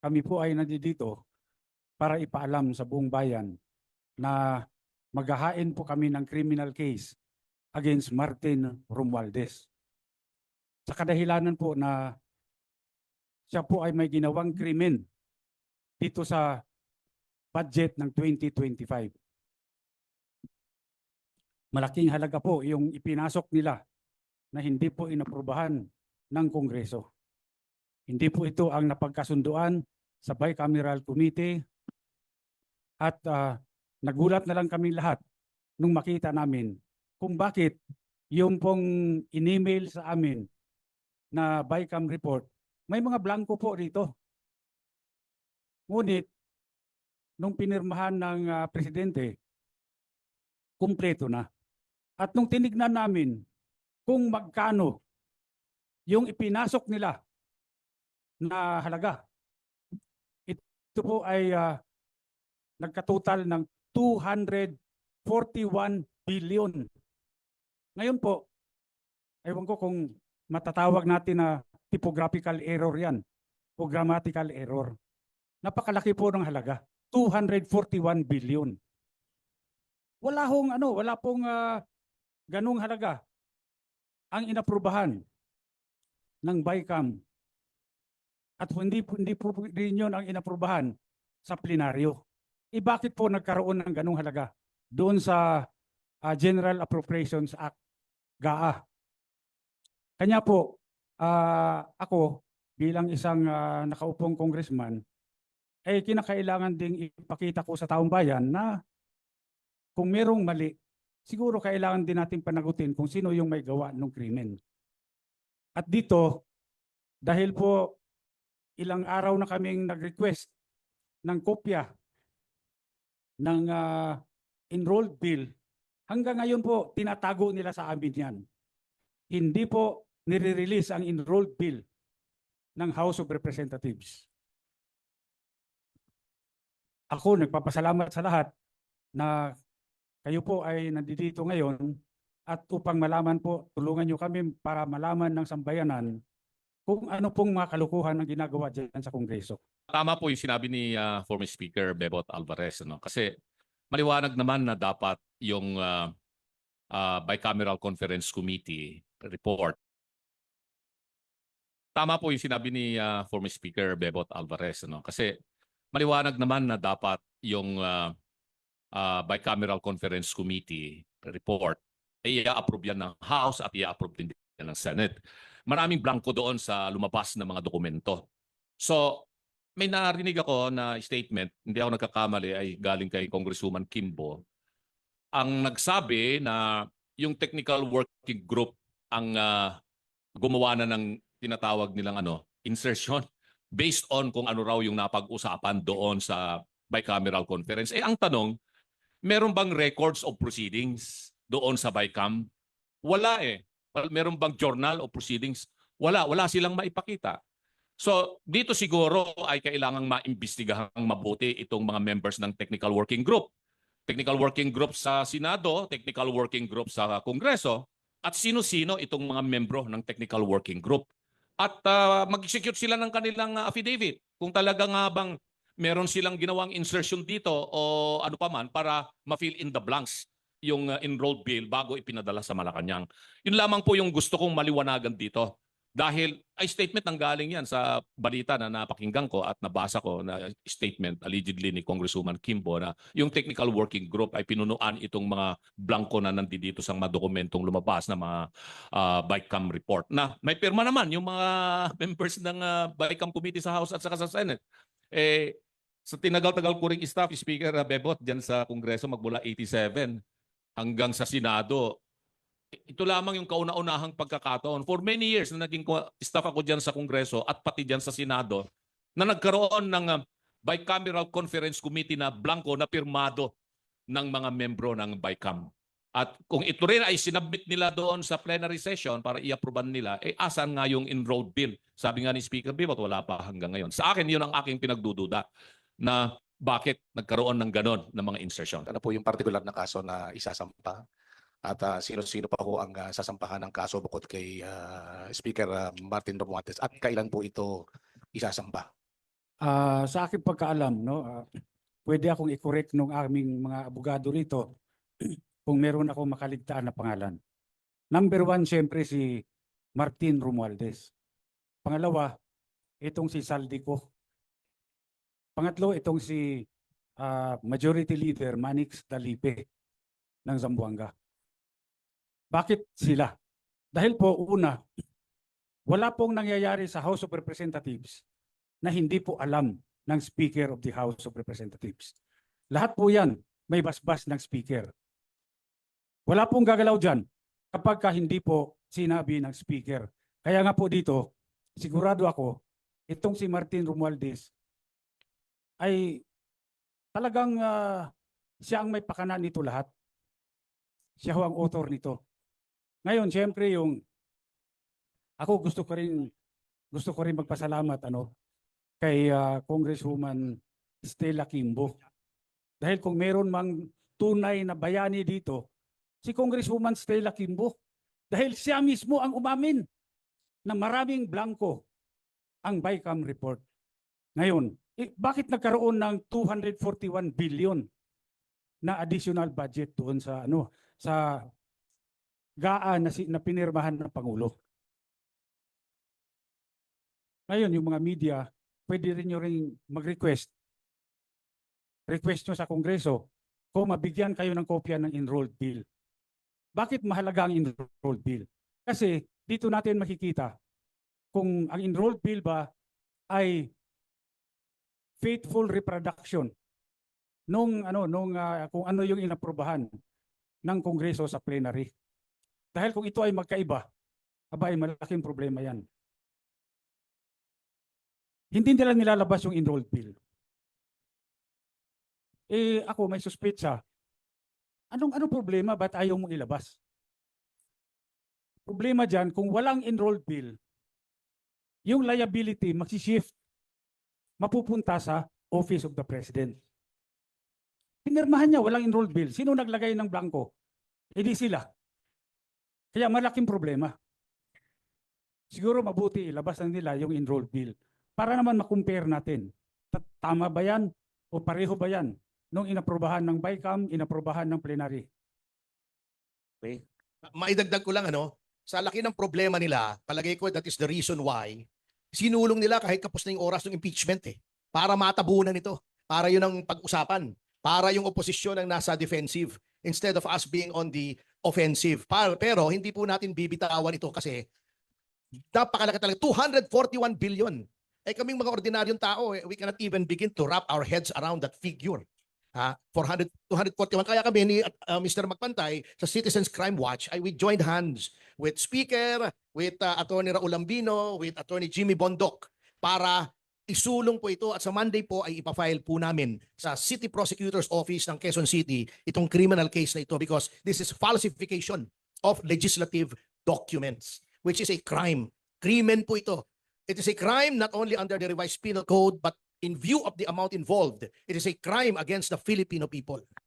kami po ay nandito para ipaalam sa buong bayan na maghahain po kami ng criminal case against Martin Romualdez. Sa kadahilanan po na siya po ay may ginawang krimen dito sa budget ng 2025. Malaking halaga po yung ipinasok nila na hindi po inaprubahan ng Kongreso. Hindi po ito ang napagkasunduan sa Bicameral Committee at nagulat na lang kami lahat nung makita namin kung bakit yung pong in-email sa amin na Bicam report, may mga blanco po rito. Ngunit, nung pinirmahan ng presidente, kumpleto na. At nung tinignan namin kung magkano yung ipinasok nila na halaga, ito po ay nagkatotal ng 241 billion. Ngayon po, ewan ko kung matatawag natin na typographical error yan o grammatical error. Napakalaki po ng halaga, 241 billion. Wala pong ganung halaga ang inaprubahan ng Bicam. At hindi po rin yun ang inaprubahan sa plenaryo. Bakit po nagkaroon ng ganung halaga doon sa General Appropriations Act, GAA? Kanya po, ako bilang isang nakaupong congressman, kinakailangan ding ipakita ko sa taong bayan na kung merong mali, siguro kailangan din natin panagutin kung sino yung may gawa ng krimen. At dito, dahil po ilang araw na kaming nag-request ng kopya ng enrolled bill, hanggang ngayon po tinatago nila sa amin yan. Hindi po nire-release ang enrolled bill ng House of Representatives. Ako nagpapasalamat sa lahat na kayo po ay nandito ngayon at upang malaman po, tulungan nyo kami para malaman ng sambayanan kung ano pong mga kalukuhan ang ginagawa dyan sa Kongreso. Tama po yung sinabi ni former Speaker Bebot Alvarez. Kasi maliwanag naman na dapat yung Bicameral Conference Committee report. Tama po yung sinabi ni former Speaker Bebot Alvarez. Kasi maliwanag naman na dapat yung Bicameral Conference Committee report ay i-approve yan ng House at i-approve din yan ng Senate. Maraming blanco doon sa lumabas na mga dokumento. So, may narinig ako na statement, hindi ako nagkakamali, ay galing kay Congresswoman Kimbo. Ang nagsabi na yung technical working group ang gumawa na ng tinatawag nilang insertion based on kung ano raw yung napag-usapan doon sa bicameral conference. Ang tanong, meron bang records of proceedings doon sa Bicam? Wala Meron bang journal of proceedings? Wala silang maipakita. So dito siguro ay kailangang maimbestigahang mabuti itong mga members ng technical working group. Technical working group sa Senado, technical working group sa Kongreso, at sino-sino itong mga membro ng technical working group. At mag-execute sila ng kanilang affidavit. Kung talaga nga bang meron silang ginawang insertion dito o ano pa man para ma-fill in the blanks yung enrolled bill bago ipinadala sa Malacanang. Yun lamang po yung gusto kong maliwanagan dito. Dahil ay statement ang galing yan sa balita na napakinggan ko at nabasa ko na statement allegedly ni Congresswoman Kimbo na yung technical working group ay pinunuan itong mga blanco na nandito sa mga dokumentong lumabas na mga Bicam report. Na may pirma naman yung mga members ng Bicam Committee sa House at saka sa Senate. Sa tinagal-tagal ko ring staff, Speaker Bebot, dyan sa Kongreso magmula 87 hanggang sa Senado, ito lamang yung kauna-unahang pagkakataon. For many years na naging staff ako dyan sa Kongreso at pati dyan sa Senado na nagkaroon ng Bicameral Conference Committee na blanco na pirmado ng mga membro ng Bicam. At kung ito rin ay sinabit nila doon sa plenary session para i-approvean nila, asan nga yung enrolled bill? Sabi nga ni Speaker Bibot, wala pa hanggang ngayon. Sa akin, yun ang aking pinagdududa na bakit nagkaroon ng ganon ng mga insertion. Ano po yung particular na kaso na isasampa? At sino-sino pa po ang sasampahan ng kaso bukod kay Speaker Martin Romualdez? At kailan po ito isasampa? Sa aking pagkaalam, no, pwede akong i-correct ng aming mga abogado rito kung meron akong makaligtaan na pangalan. Number one, siyempre si Martin Romualdez. Pangalawa, itong si Saldico. Pangatlo, itong si Majority Leader Manix Dalipe ng Zamboanga. Bakit sila? Dahil po, una, wala pong nangyayari sa House of Representatives na hindi po alam ng Speaker of the House of Representatives. Lahat po yan may basbas ng Speaker. Wala pong gagalaw dyan kapag hindi po sinabi ng Speaker. Kaya nga po dito, sigurado ako, itong si Martin Romualdez ay talagang siya ang may pakana nito lahat. Siya ho ang author nito. Ngayon, siyempre ako gusto ko rin magpasalamat kay Congresswoman Stella Kimbo. Dahil kung meron mang tunay na bayani dito, si Congresswoman Stella Kimbo. Dahil siya mismo ang umamin na maraming blanco ang BICAM report. Ngayon, bakit nagkaroon ng 241 billion na additional budget doon sa GAA na pinirmahan ng Pangulo? Ngayon, yung mga media, pwede rin nyo rin mag-request. Request nyo sa Kongreso kung mabigyan kayo ng kopya ng enrolled bill. Bakit mahalaga ang enrolled bill? Kasi dito natin makikita kung ang enrolled bill ba ay faithful reproduction kung ano yung inaprobahan ng Kongreso sa plenary. Dahil kung ito ay magkaiba, ay malaking problema yan. Hindi nila nilalabas yung enrolled bill. Ako may suspetsa. Anong problema? Ba't ayaw mong ilabas? Problema dyan, kung walang enrolled bill, yung liability magsishift, mapupunta sa Office of the President. Pinirmahan niya, walang enrolled bill. Sino naglagay ng blanco? Hindi sila. Kaya malaking problema. Siguro mabuti ilabas na nila yung enrolled bill para naman makumpare natin. Tama ba yan? O pareho ba yan? Nung inaprobahan ng BICAM, inaprobahan ng plenary. Okay. Maidagdag ko lang sa laki ng problema nila, palagay ko that is the reason why sinulong nila kahit kapos na yung oras ng impeachment para matabunan ito, para yun ang pag-usapan, para yung oposisyon ang nasa defensive instead of us being on the offensive. Pero hindi po natin bibitawan ito kasi napakalaki talaga, 241 billion. Kaming mga ordinaryong tao, we cannot even begin to wrap our heads around that figure. 241. Kaya kami ni Mr. Magpantay sa Citizens Crime Watch, we joined hands with Speaker, with Attorney Raul Ambino, with Attorney Jimmy Bondoc para isulong po ito at sa Monday po ay ipafile po namin sa City Prosecutor's Office ng Quezon City itong criminal case na ito because this is falsification of legislative documents, which is a crime. Krimen po ito. It is a crime not only under the revised penal code but in view of the amount involved, it is a crime against the Filipino people.